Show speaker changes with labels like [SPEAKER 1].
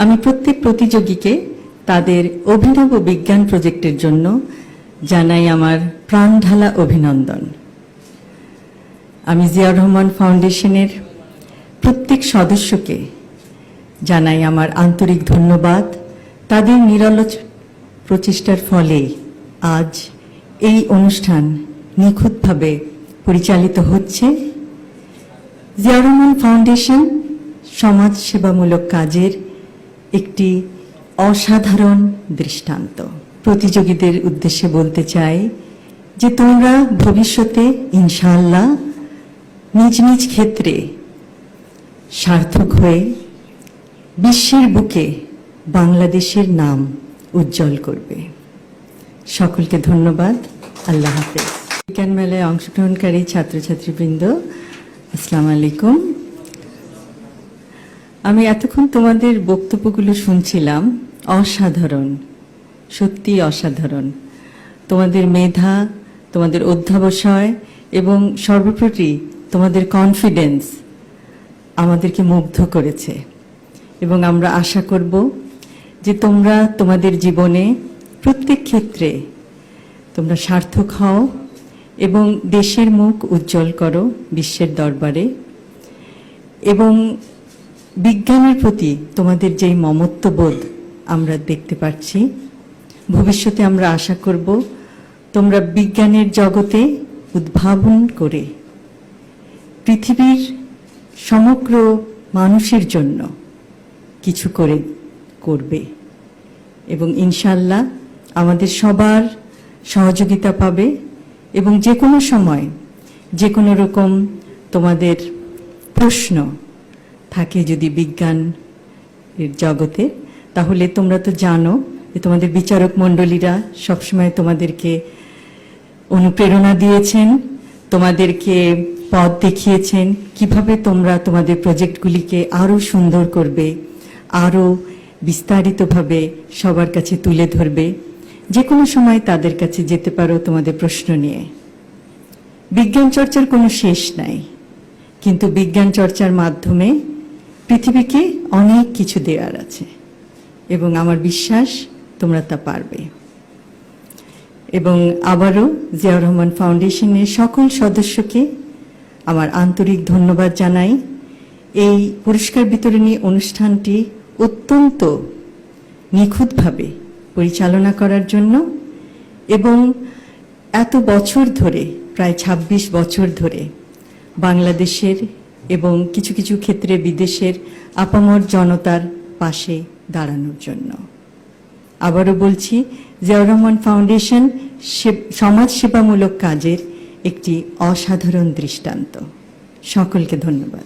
[SPEAKER 1] আমি প্রত্যেক প্রতিযোগীকে তাদের অভিনব বিজ্ঞান প্রজেক্টের জন্য জানাই আমার প্রাণঢালা অভিনন্দন। আমি জিয়াউর রহমান ফাউন্ডেশনের প্রত্যেক সদস্যকে জানাই আমার আন্তরিক ধন্যবাদ। তাদের নিরলস প্রচেষ্টার ফলে আজ এই অনুষ্ঠান নিখুঁতভাবে পরিচালিত হচ্ছে। জিয়াউর রহমান ফাউন্ডেশন সমাজ সেবামূলক কাজের একটি অসাধারণ দৃষ্টান্ত। প্রতিযোগীদের উদ্দেশ্যে বলতে চাই যে তোমরা ভবিষ্যতে ইনশাআল্লাহ নিজ নিজ ক্ষেত্রে সার্থক হয়ে বিশ্বের বুকে বাংলাদেশের নাম উজ্জ্বল করবে। সকলকে ধন্যবাদ। আল্লাহ হাফেজ। বিজ্ঞান মেলায় অংশগ্রহণকারী ছাত্রছাত্রীবৃন্দ, আসসালামু আলাইকুম। আমি এতক্ষণ তোমাদের বক্তব্যগুলো শুনছিলাম। অসাধারণ, সত্যি অসাধারণ। তোমাদের মেধা, তোমাদের অধ্যবসায় এবং সর্বোপরি তোমাদের কনফিডেন্স আমাদেরকে মুগ্ধ করেছে এবং আমরা আশা করব যে তোমরা তোমাদের জীবনে প্রত্যেক ক্ষেত্রে তোমরা সার্থক হও এবং দেশের মুখ উজ্জ্বল করো বিশ্বের দরবারে। এবং বিজ্ঞানের প্রতি তোমাদের যেই মমত্ববোধ আমরা দেখতে পাচ্ছি, ভবিষ্যতে আমরা আশা করব তোমরা বিজ্ঞানের জগতে উদ্ভাবন করে পৃথিবীর সমগ্র মানুষের জন্য কিছু করবে এবং ইনশাআল্লাহ আমাদের সবার সহযোগিতা পাবে। এবং যে কোনো সময় যে কোনো রকম তোমাদের প্রশ্ন থাকে যদি বিজ্ঞান জগতে, তাহলে তোমরা তো জানো যে তোমাদের বিচারক মণ্ডলীরা সবসময় তোমাদেরকে অনুপ্রেরণা দিয়েছেন, তোমাদেরকে পথ দেখিয়েছেন কিভাবে তোমরা তোমাদের প্রজেক্টগুলিকে আরও সুন্দর করবে, আরও বিস্তারিতভাবে সবার কাছে তুলে ধরবে। যে কোনো সময় তাদের কাছে যেতে পারো তোমাদের প্রশ্ন নিয়ে। বিজ্ঞান চর্চার কোনো শেষ নাই, কিন্তু বিজ্ঞান চর্চার মাধ্যমে পৃথিবীকে অনেক কিছু দেওয়ার আছে এবং আমার বিশ্বাস তোমরা তা পারবে। এবং আবারও জিয়াউর রহমান ফাউন্ডেশনের সকল সদস্যকে আমার আন্তরিক ধন্যবাদ জানাই। এই পুরস্কার বিতরণী অনুষ্ঠানটি অত্যন্ত নিখুঁতভাবে পরিচালনা করার জন্য এবং এত বছর ধরে, প্রায় ২৬ বছর ধরে বাংলাদেশের এবং কিছু কিছু ক্ষেত্রে বিদেশের আপামর জনতার পাশে দাঁড়ানোর জন্য। আবারও বলছি, জিয়াউর রহমান ফাউন্ডেশন সমাজ সেবামূলক কাজের একটি অসাধারণ দৃষ্টান্ত। সকলকে ধন্যবাদ।